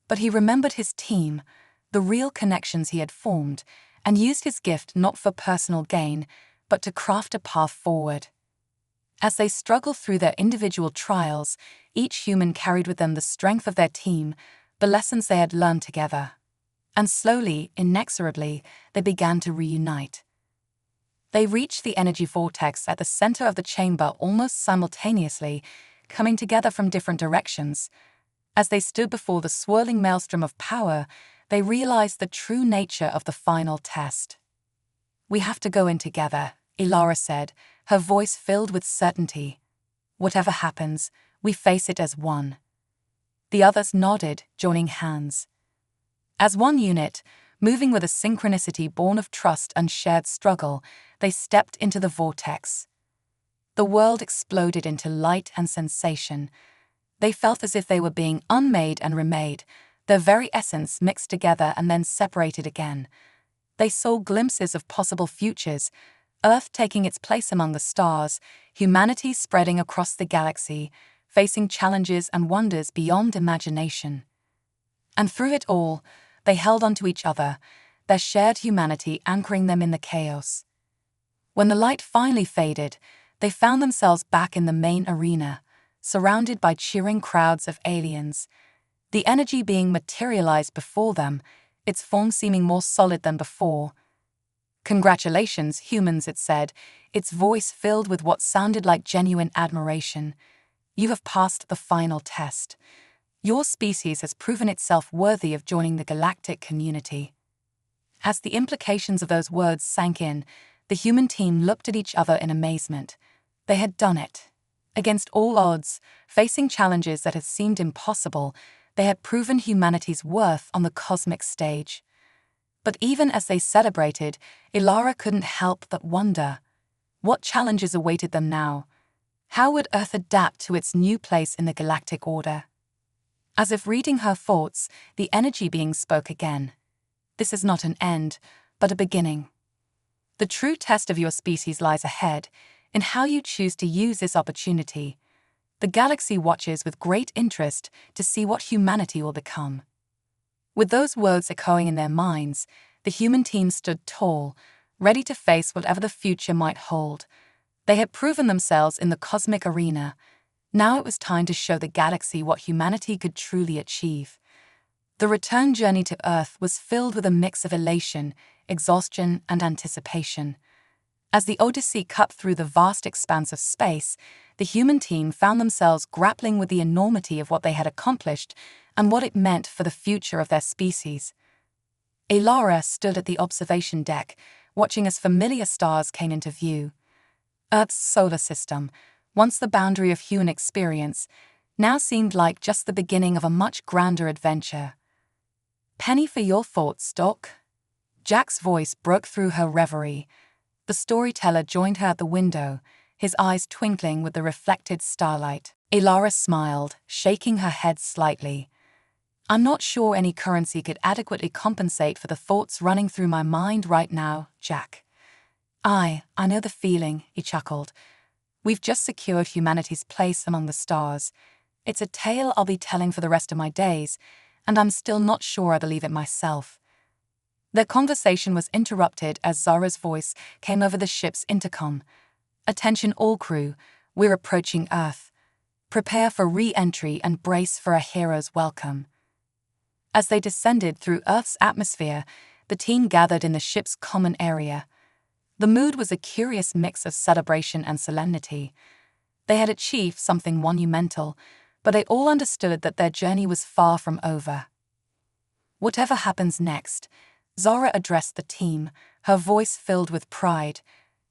But he remembered his team, the real connections he had formed, and used his gift not for personal gain, but to craft a path forward. As they struggled through their individual trials, each human carried with them the strength of their team, the lessons they had learned together. And slowly, inexorably, they began to reunite. They reached the energy vortex at the center of the chamber almost simultaneously, coming together from different directions. As they stood before the swirling maelstrom of power, they realized the true nature of the final test. "We have to go in together," Ilara said, her voice filled with certainty. "Whatever happens, we face it as one." The others nodded, joining hands. As one unit, moving with a synchronicity born of trust and shared struggle, they stepped into the vortex. The world exploded into light and sensation. They felt as if they were being unmade and remade, their very essence mixed together and then separated again. They saw glimpses of possible futures, Earth taking its place among the stars, humanity spreading across the galaxy, facing challenges and wonders beyond imagination. And through it all, they held onto each other, their shared humanity anchoring them in the chaos. When the light finally faded, they found themselves back in the main arena, surrounded by cheering crowds of aliens. The energy being materialized before them, its form seeming more solid than before. "Congratulations, humans," it said, its voice filled with what sounded like genuine admiration. "You have passed the final test. Your species has proven itself worthy of joining the galactic community." As the implications of those words sank in, the human team looked at each other in amazement. They had done it. Against all odds, facing challenges that had seemed impossible, they had proven humanity's worth on the cosmic stage. But even as they celebrated, Ilara couldn't help but wonder. What challenges awaited them now? How would Earth adapt to its new place in the galactic order? As if reading her thoughts, the energy being spoke again. "This is not an end, but a beginning. The true test of your species lies ahead, in how you choose to use this opportunity. The galaxy watches with great interest to see what humanity will become." With those words echoing in their minds, the human team stood tall, ready to face whatever the future might hold. They had proven themselves in the cosmic arena. Now it was time to show the galaxy what humanity could truly achieve. The return journey to Earth was filled with a mix of elation, exhaustion, and anticipation. As the Odyssey cut through the vast expanse of space, the human team found themselves grappling with the enormity of what they had accomplished and what it meant for the future of their species. Ilara stood at the observation deck, watching as familiar stars came into view. Earth's solar system, once the boundary of human experience, now seemed like just the beginning of a much grander adventure. "Penny for your thoughts, Doc." Jack's voice broke through her reverie. The storyteller joined her at the window, his eyes twinkling with the reflected starlight. Ilara smiled, shaking her head slightly. "I'm not sure any currency could adequately compensate for the thoughts running through my mind right now, Jack." I know the feeling," he chuckled. "We've just secured humanity's place among the stars. It's a tale I'll be telling for the rest of my days, and I'm still not sure I believe it myself." Their conversation was interrupted as Zara's voice came over the ship's intercom. "Attention all crew, we're approaching Earth. Prepare for re-entry and brace for a hero's welcome." As they descended through Earth's atmosphere, the team gathered in the ship's common area. The mood was a curious mix of celebration and solemnity. They had achieved something monumental, but they all understood that their journey was far from over. "Whatever happens next," Zara addressed the team, her voice filled with pride,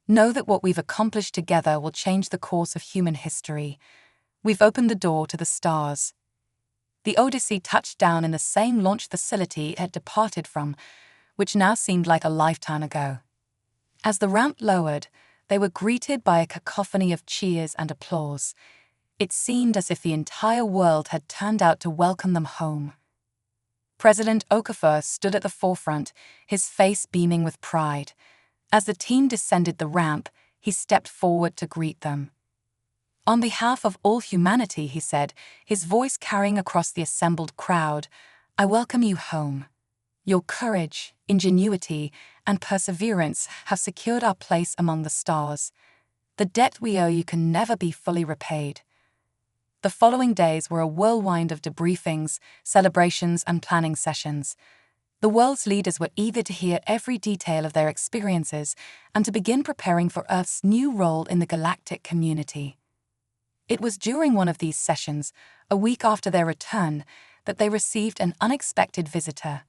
"know that what we've accomplished together will change the course of human history. We've opened the door to the stars." The Odyssey touched down in the same launch facility it had departed from, which now seemed like a lifetime ago. As the ramp lowered, they were greeted by a cacophony of cheers and applause. It seemed as if the entire world had turned out to welcome them home. President Okafor stood at the forefront, his face beaming with pride. As the team descended the ramp, he stepped forward to greet them. "On behalf of all humanity," he said, his voice carrying across the assembled crowd, "I welcome you home. Your courage, ingenuity, and perseverance have secured our place among the stars. The debt we owe you can never be fully repaid." The following days were a whirlwind of debriefings, celebrations, and planning sessions. The world's leaders were eager to hear every detail of their experiences and to begin preparing for Earth's new role in the galactic community. It was during one of these sessions, a week after their return, that they received an unexpected visitor.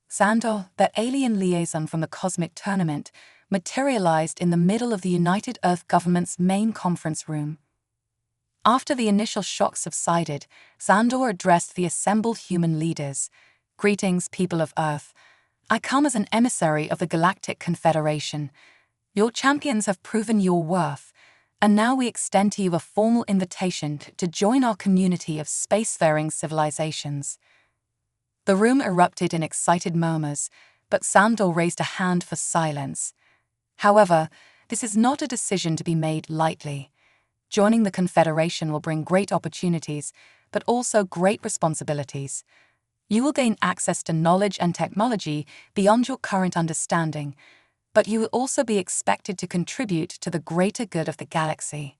Sandor, their alien liaison from the Cosmic Tournament, materialized in the middle of the United Earth government's main conference room. After the initial shock subsided, Sandor addressed the assembled human leaders. "Greetings, people of Earth. I come as an emissary of the Galactic Confederation. Your champions have proven your worth, and now we extend to you a formal invitation to join our community of spacefaring civilizations." The room erupted in excited murmurs, but Sandor raised a hand for silence. However, This is not a decision to be made lightly. Joining the Confederation will bring great opportunities, but also great responsibilities. You will gain access to knowledge and technology beyond your current understanding, but you will also be expected to contribute to the greater good of the galaxy.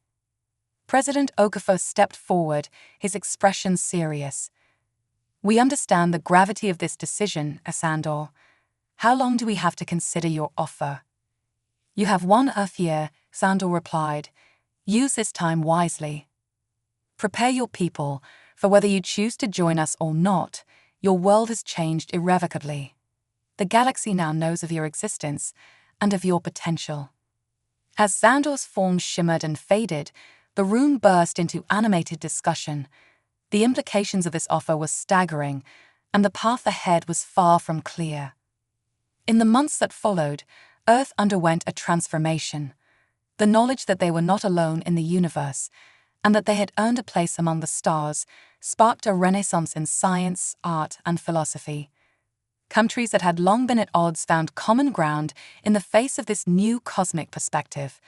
President Okafor stepped forward, his expression serious. We understand the gravity of this decision, Asandor. How long do we have to consider your offer? You have 1 Earth year, Sandor replied. Use this time wisely. Prepare your people, for whether you choose to join us or not, your world has changed irrevocably. The galaxy now knows of your existence and of your potential. As Xandor's form shimmered and faded, the room burst into animated discussion. The implications of this offer were staggering, and the path ahead was far from clear. In the months that followed, Earth underwent a transformation. The knowledge that they were not alone in the universe, and that they had earned a place among the stars, sparked a renaissance in science, art, and philosophy. Countries that had long been at odds found common ground in the face of this new cosmic perspective.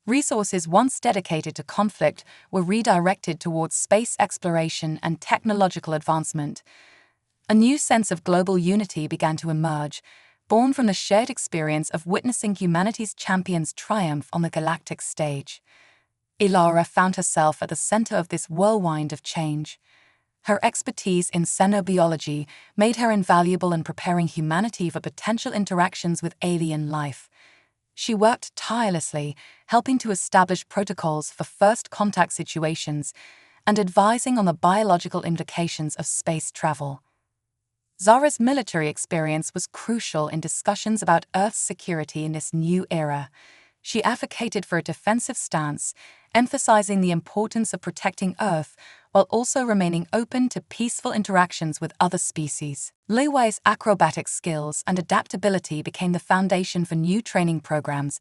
Resources once dedicated to conflict were redirected towards space exploration and technological advancement. A new sense of global unity began to emerge, born from the shared experience of witnessing humanity's champions triumph on the galactic stage. Ilara found herself at the center of this whirlwind of change. Her expertise in xenobiology made her invaluable in preparing humanity for potential interactions with alien life. She worked tirelessly, helping to establish protocols for first contact situations and advising on the biological implications of space travel. Zara's military experience was crucial in discussions about Earth's security in this new era. She advocated for a defensive stance, emphasizing the importance of protecting Earth while also remaining open to peaceful interactions with other species. Lei Wei's acrobatic skills and adaptability became the foundation for new training programs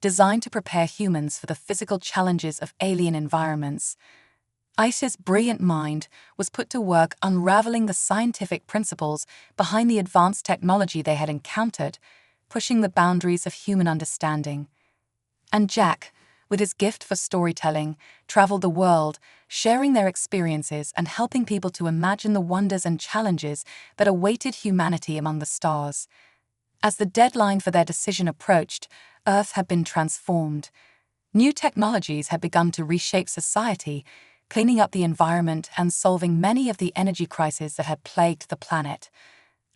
designed to prepare humans for the physical challenges of alien environments. Aisha's brilliant mind was put to work unraveling the scientific principles behind the advanced technology they had encountered, pushing the boundaries of human understanding. And Jack, with his gift for storytelling, traveled the world, sharing their experiences and helping people to imagine the wonders and challenges that awaited humanity among the stars. As the deadline for their decision approached, Earth had been transformed. New technologies had begun to reshape society, cleaning up the environment and solving many of the energy crises that had plagued the planet.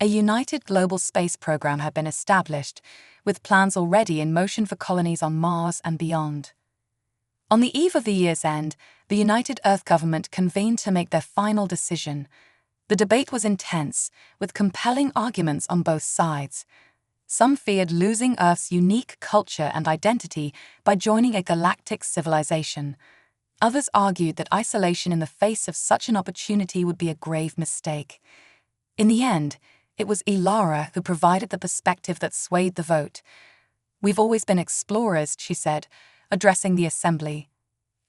A united global space program had been established, with plans already in motion for colonies on Mars and beyond. On the eve of the year's end, the United Earth government convened to make their final decision. The debate was intense, with compelling arguments on both sides. Some feared losing Earth's unique culture and identity by joining a galactic civilization. Others argued that isolation in the face of such an opportunity would be a grave mistake. In the end, it was Ilara who provided the perspective that swayed the vote. We've always been explorers, she said, addressing the assembly.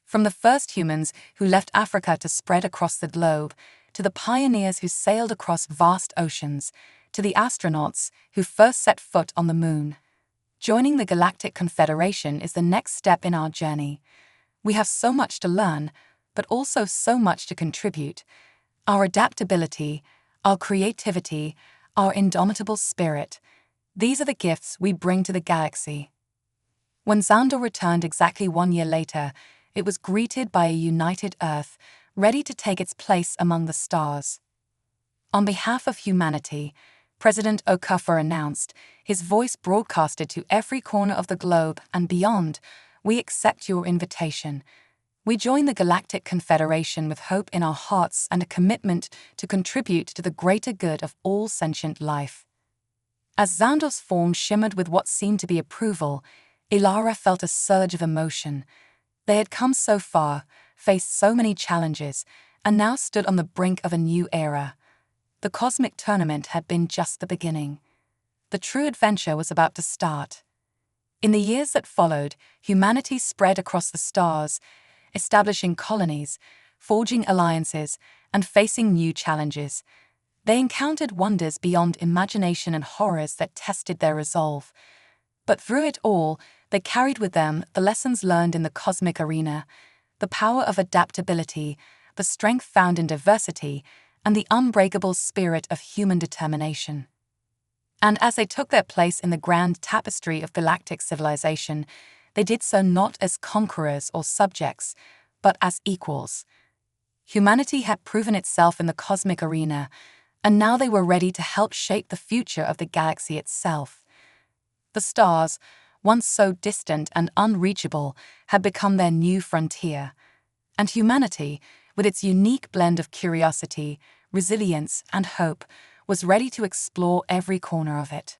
From the first humans who left Africa to spread across the globe, to the pioneers who sailed across vast oceans, to the astronauts who first set foot on the moon. Joining the Galactic Confederation is the next step in our journey. We have so much to learn, but also so much to contribute. Our adaptability, our creativity, our indomitable spirit. These are the gifts we bring to the galaxy. When Xandor returned exactly 1 year later, it was greeted by a united Earth, ready to take its place among the stars. On behalf of humanity, President Okafor announced, his voice broadcasted to every corner of the globe and beyond, we accept your invitation. We join the Galactic Confederation with hope in our hearts and a commitment to contribute to the greater good of all sentient life. As Xandor's form shimmered with what seemed to be approval, Ilara felt a surge of emotion. They had come so far, faced so many challenges, and now stood on the brink of a new era. The cosmic tournament had been just the beginning. The true adventure was about to start. In the years that followed, humanity spread across the stars, establishing colonies, forging alliances, and facing new challenges. They encountered wonders beyond imagination and horrors that tested their resolve. But through it all, They carried with them the lessons learned in the cosmic arena, the power of adaptability, the strength found in diversity, and the unbreakable spirit of human determination. And as they took their place in the grand tapestry of galactic civilization, they did so not as conquerors or subjects, but as equals. Humanity had proven itself in the cosmic arena, and now they were ready to help shape the future of the galaxy itself. The stars, once so distant and unreachable, had become their new frontier, and humanity, with its unique blend of curiosity, resilience, and hope, was ready to explore every corner of it.